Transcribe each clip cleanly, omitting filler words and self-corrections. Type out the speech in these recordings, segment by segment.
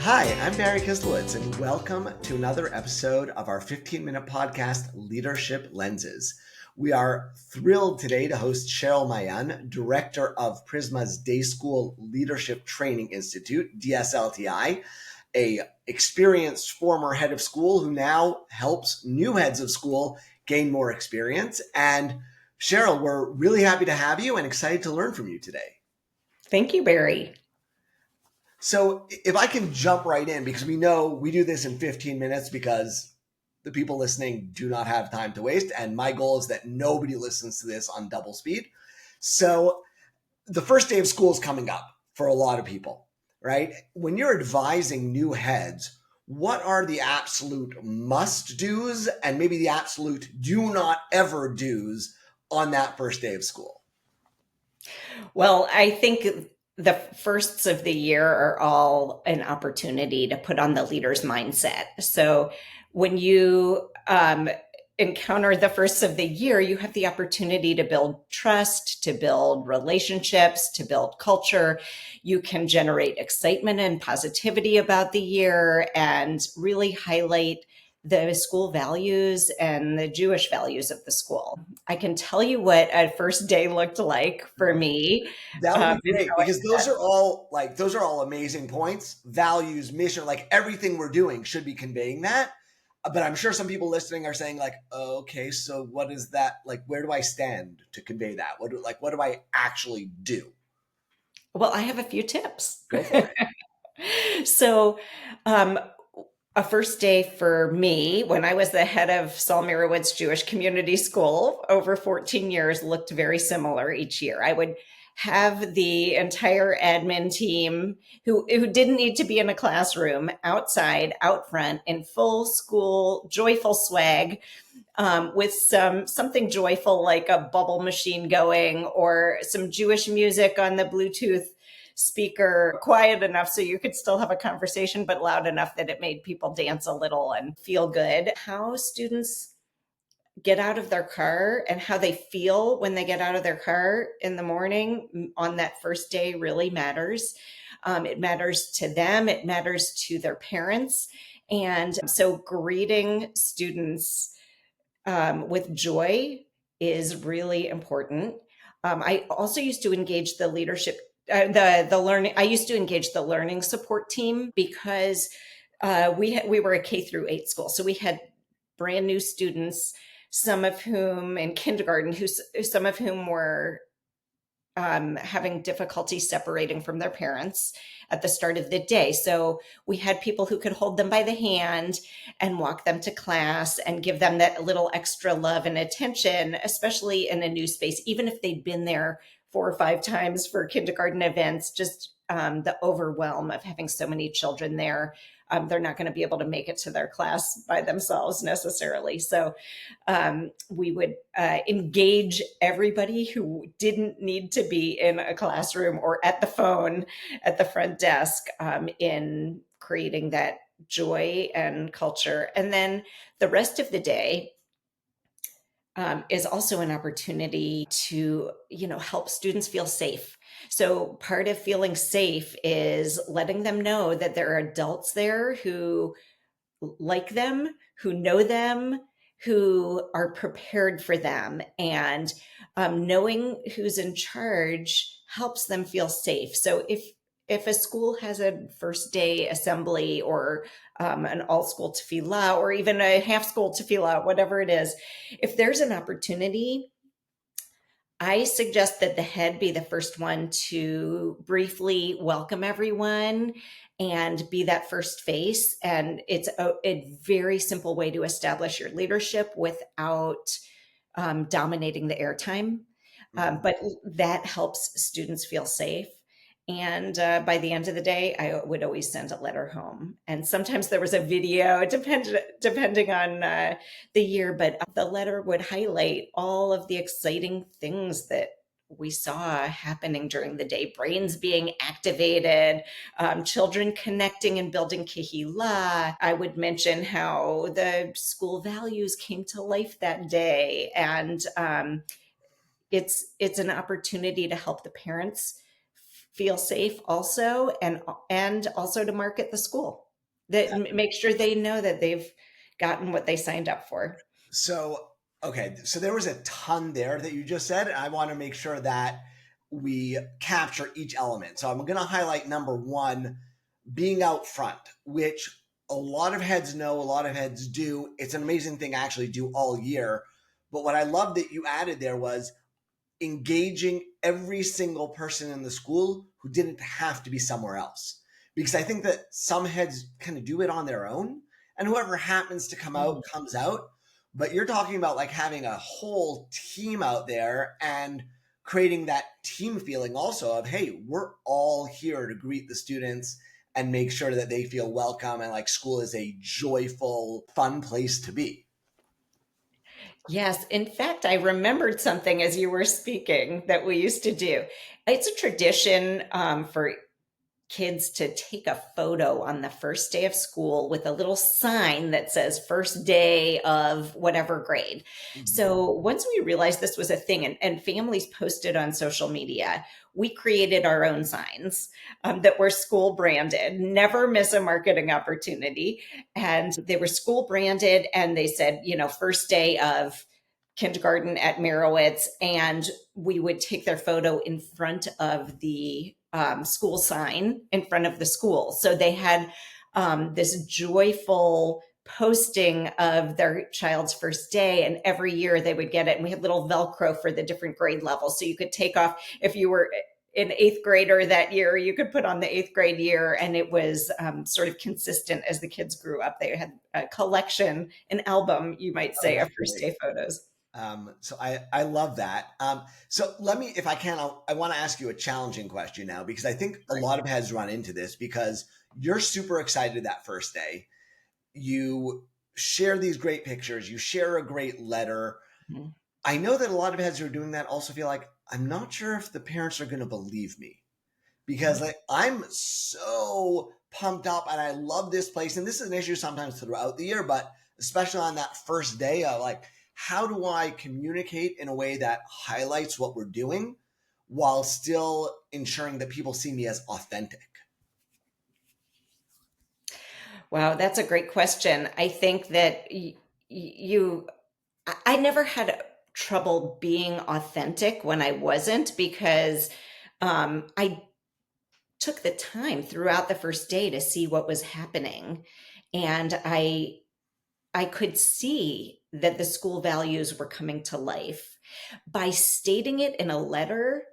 Hi, I'm Barry Kislowitz, and welcome to another episode of our 15-minute podcast, Leadership Lenses. We are thrilled today to host Cheryl Maayan, Director of Prisma's Day School Leadership Training Institute, DSLTI, a experienced former head of school who now helps new heads of school gain more experience. And Cheryl, we're really happy to have you and excited to learn from you today. Thank you, Barry. So if I can jump right in, because we know we do this in 15 minutes because the people listening do not have time to waste. And my goal is that nobody listens to this on double speed. So the first day of school is coming up for a lot of people, right? When you're advising new heads, what are the absolute must do's and maybe the absolute do not ever do's on that first day of school? Well, I think the firsts of the year are all an opportunity to put on the leader's mindset. So when you encounter the firsts of the year, you have the opportunity to build trust, to build relationships, to build culture. You can generate excitement and positivity about the year and really highlight the school values and the Jewish values of the school. I can tell you what a first day looked like for me. That would be And great how because those are all amazing points, values, mission, like everything we're doing should be conveying that. But I'm sure some people listening are saying like, oh, okay, so what is that? Like, where do I stand to convey that? What do I actually do? well, I have a few tips. Go for it. So, um, a first day for me when I was the head of Saul Mirawood's Jewish Community School over 14 years looked very similar each year. I would have the entire admin team who didn't need to be in a classroom outside, out front, in full school, joyful swag, with something joyful like a bubble machine going or some Jewish music on the Bluetooth speaker, quiet enough so you could still have a conversation, but loud enough that it made people dance a little and feel good. How students get out of their car and how they feel when they get out of their car in the morning on that first day really matters. It matters to them, it matters to their parents. And so greeting students with joy is really important. I also used to engage the leadership, the learning. I used to engage the learning support team because we were a K through 8 school, so we had brand new students, some of whom in kindergarten, some of whom were having difficulty separating from their parents at the start of the day. So we had people who could hold them by the hand and walk them to class and give them that little extra love and attention, especially in a new space, even if they'd been there 4 or 5 times for kindergarten events, just the overwhelm of having so many children there. They're not going to be able to make it to their class by themselves necessarily. So we would engage everybody who didn't need to be in a classroom or at the phone at the front desk in creating that joy and culture. And then the rest of the day is also an opportunity to, help students feel safe. So part of feeling safe is letting them know that there are adults there who like them, who know them, who are prepared for them. And knowing who's in charge helps them feel safe. So if a school has a first day assembly or an all school tefillah or even a half school tefillah, whatever it is, if there's an opportunity, I suggest that the head be the first one to briefly welcome everyone and be that first face. And it's a very simple way to establish your leadership without dominating the airtime. But that helps students feel safe. And by the end of the day, I would always send a letter home. And sometimes there was a video, depending on the year, but the letter would highlight all of the exciting things that we saw happening during the day, brains being activated, children connecting and building kehillah. I would mention how the school values came to life that day. And it's an opportunity to help the parents feel safe also, and also to market the school, that make sure they know that they've gotten what they signed up for. So, okay, so there was a ton there that you just said, and I want to make sure that we capture each element. So I'm going to highlight number one, being out front, which a lot of heads know, a lot of heads do. It's an amazing thing I actually do all year. But what I love that you added there was engaging every single person in the school who didn't have to be somewhere else. Because I think that some heads kind of do it on their own, and whoever happens to come out Mhm. comes out. But you're talking about like having a whole team out there and creating that team feeling also of, hey, we're all here to greet the students and make sure that they feel welcome and like school is a joyful, fun place to be. Yes. In fact, I remembered something as you were speaking that we used to do. It's a tradition for kids to take a photo on the first day of school with a little sign that says first day of whatever grade. Mhm. So once we realized this was a thing, and families posted on social media, we created our own signs that were school branded. Never miss a marketing opportunity. And they were school branded, and they said, first day of kindergarten at Merowitz, and we would take their photo in front of the school sign in front of the school. So they had this joyful posting of their child's first day, and every year they would get it. And we had little Velcro for the different grade levels. So you could take off, if you were an eighth grader that year, you could put on the eighth grade year, and it was sort of consistent as the kids grew up. They had a collection, an album, you might Oh, say, of that's first great. day photos. So I love that. So let me, if I can, I want to ask you a challenging question now because I think a lot of heads run into this because you're super excited that first day. You share these great pictures. You share a great letter. Mhm. I know that a lot of heads who are doing that also feel like I'm not sure if the parents are going to believe me because like I'm so pumped up and I love this place. And this is an issue sometimes throughout the year, but especially on that first day of like, how do I communicate in a way that highlights what we're doing while still ensuring that people see me as authentic? Wow, that's a great question. I think that you, I never had trouble being authentic when I wasn't, because I took the time throughout the first day to see what was happening. And I could see that the school values were coming to life. By stating it in a letter,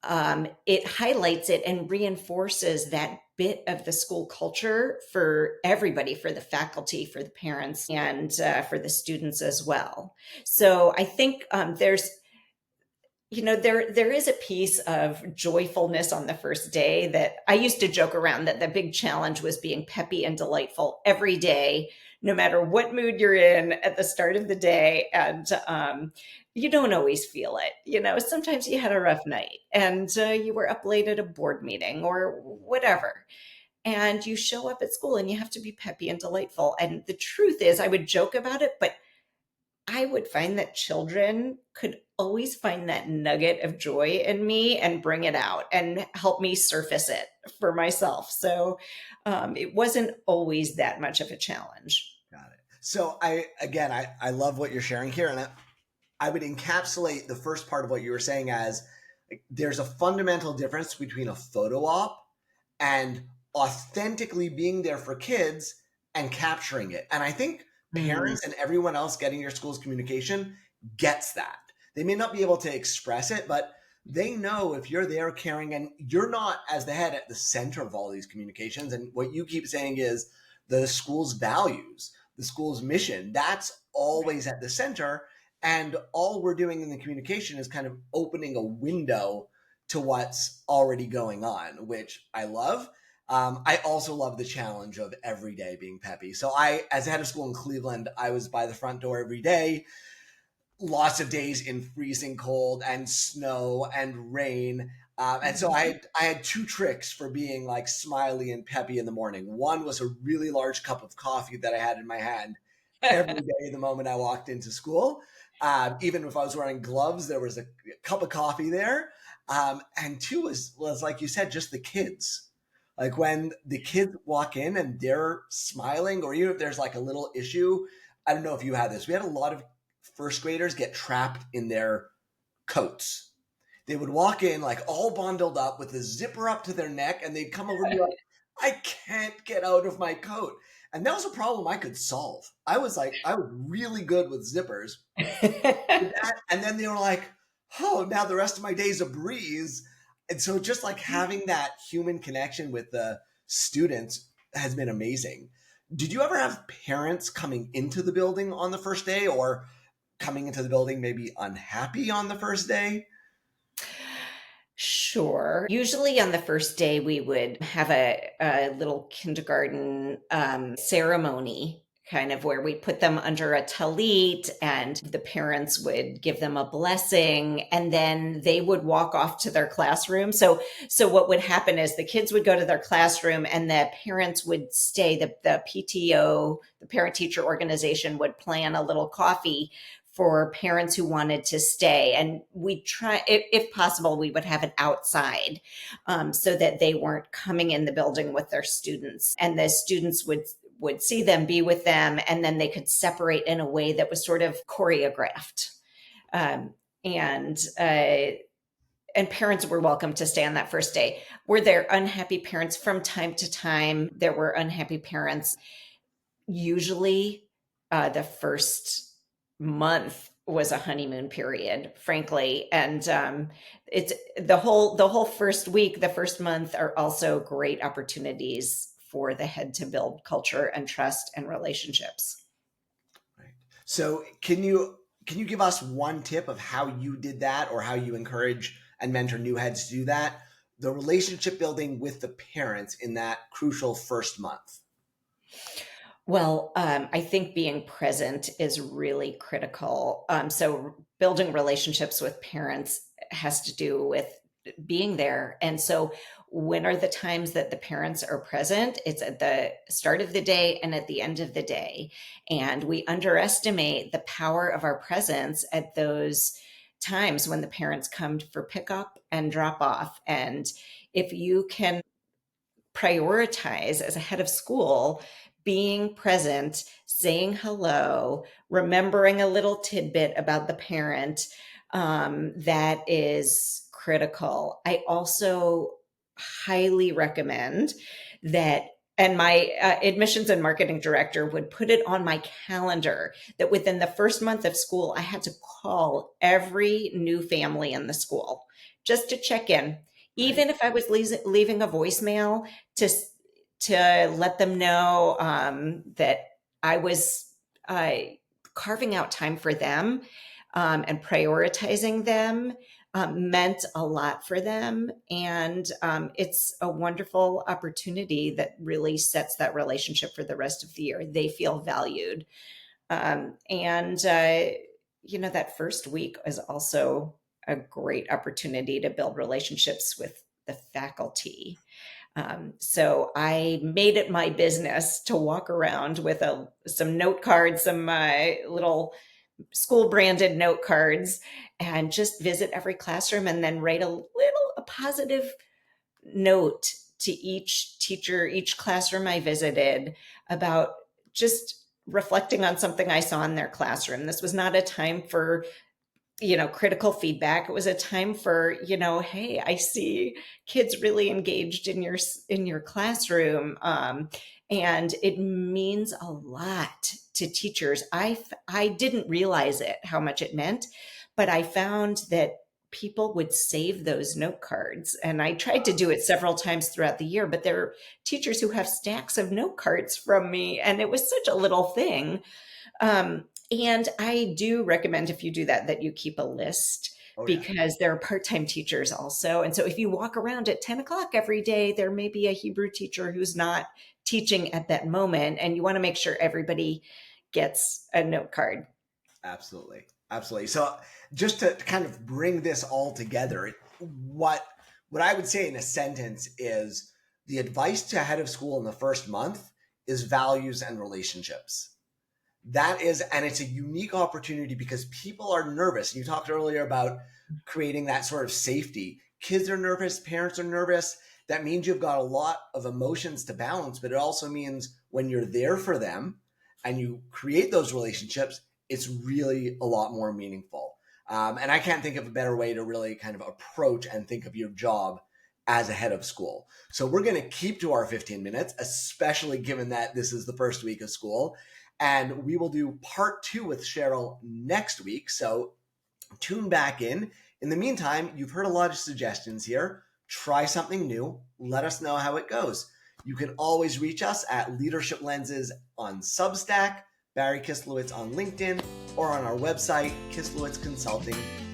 it highlights it and reinforces that bit of the school culture for everybody, for the faculty, for the parents, and for the students as well. So I think there is a piece of joyfulness on the first day that I used to joke around, that the big challenge was being peppy and delightful every day, no matter what mood you're in at the start of the day. And you don't always feel it. Sometimes you had a rough night, and you were up late at a board meeting or whatever. And you show up at school and you have to be peppy and delightful. And the truth is, I would joke about it, but I would find that children could always find that nugget of joy in me and bring it out and help me surface it for myself. So it wasn't always that much of a challenge. Got it. So I love what you're sharing here. And I would encapsulate the first part of what you were saying as like, there's a fundamental difference between a photo op and authentically being there for kids and capturing it. And I think Mm, parents and everyone else getting your school's communication gets that. They may not be able to express it, but they know if you're there caring and you're not as the head at the center of all these communications. And what you keep saying is the school's values, the school's mission, that's always at the center. And all we're doing in the communication is kind of opening a window to what's already going on, which I love. I also love the challenge of every day being peppy. So as a head of school in Cleveland, I was by the front door every day, lots of days in freezing cold and snow and rain. And so I had two tricks for being like smiley and peppy in the morning. One was a really large cup of coffee that I had in my hand every day the moment I walked into school. Even if I was wearing gloves, there was a cup of coffee there. And two was like you said, just the kids. Like when the kids walk in and they're smiling, or even if there's like a little issue. I don't know if you had this. We had a lot of first graders get trapped in their coats. They would walk in like all bundled up with the zipper up to their neck, and they'd come over and be like, I can't get out of my coat. And that was a problem I could solve. I was really good with zippers. That, and then they were like, oh, now the rest of my day's a breeze. And so just like having that human connection with the students has been amazing. Did you ever have parents coming into the building on the first day, or coming into the building maybe unhappy on the first day? Sure. Usually on the first day, we would have a little kindergarten ceremony, kind of where we put them under a talit and the parents would give them a blessing and then they would walk off to their classroom. So what would happen is the kids would go to their classroom and the parents would stay. The PTO, the parent teacher organization, would plan a little coffee for parents who wanted to stay. And we try, if possible, we would have it outside, so that they weren't coming in the building with their students. And the students would see them, be with them, and then they could separate in a way that was sort of choreographed. Um, and and parents were welcome to stay on that first day. Were there unhappy parents? From time to time, there were unhappy parents. Usually, the first month was a honeymoon period, frankly, and it's the whole first week, the first month are also great opportunities for the head to build culture and trust and relationships. Right. So can you give us one tip of how you did that, or how you encourage and mentor new heads to do that? The relationship building with the parents in that crucial first month. Well, I think being present is really critical. So building relationships with parents has to do with being there. And so when are the times that the parents are present? It's at the start of the day and at the end of the day. And we underestimate the power of our presence at those times when the parents come for pickup and drop off. And if you can prioritize as a head of school being present, saying hello, remembering a little tidbit about the parent, that is critical. I also highly recommend that. And my admissions and marketing director would put it on my calendar that within the first month of school, I had to call every new family in the school just to check in, Right. even if I was leaving a voicemail to let them know that I was uh, carving out time for them, and prioritizing them, meant a lot for them. And it's a wonderful opportunity that really sets that relationship for the rest of the year. They feel valued. And that first week is also a great opportunity to build relationships with the faculty. So I made it my business to walk around with some note cards, some little school branded note cards, and just visit every classroom and then write a positive note to each teacher, each classroom I visited, about just reflecting on something I saw in their classroom. This was not a time for critical feedback. It was a time for, hey, I see kids really engaged in your classroom. And it means a lot to teachers. I didn't realize it, how much it meant, but I found that people would save those note cards. And I tried to do it several times throughout the year, but there are teachers who have stacks of note cards from me. And it was such a little thing. And I do recommend, if you do that, that you keep a list, Oh yeah. because there are part-time teachers also. And so if you walk around at 10 o'clock every day, there may be a Hebrew teacher who's not teaching at that moment. And you want to make sure everybody gets a note card. Absolutely. Absolutely. So just to kind of bring this all together, what I would say in a sentence is the advice to head of school in the first month is values and relationships. That is, and it's a unique opportunity because people are nervous. You talked earlier about creating that sort of safety. kids are nervous, parents are nervous. That means you've got a lot of emotions to balance, but it also means when you're there for them and you create those relationships, it's really a lot more meaningful. And I can't think of a better way to really kind of approach and think of your job as a head of school. So we're going to keep to our 15 minutes, especially given that this is the first week of school. And we will do part 2 with Cheryl next week. So tune back in. In the meantime, you've heard a lot of suggestions here. Try something new. Let us know how it goes. You can always reach us at Leadership Lenses on Substack, Barry Kislowitz on LinkedIn, or on our website, kislowitzconsulting.com.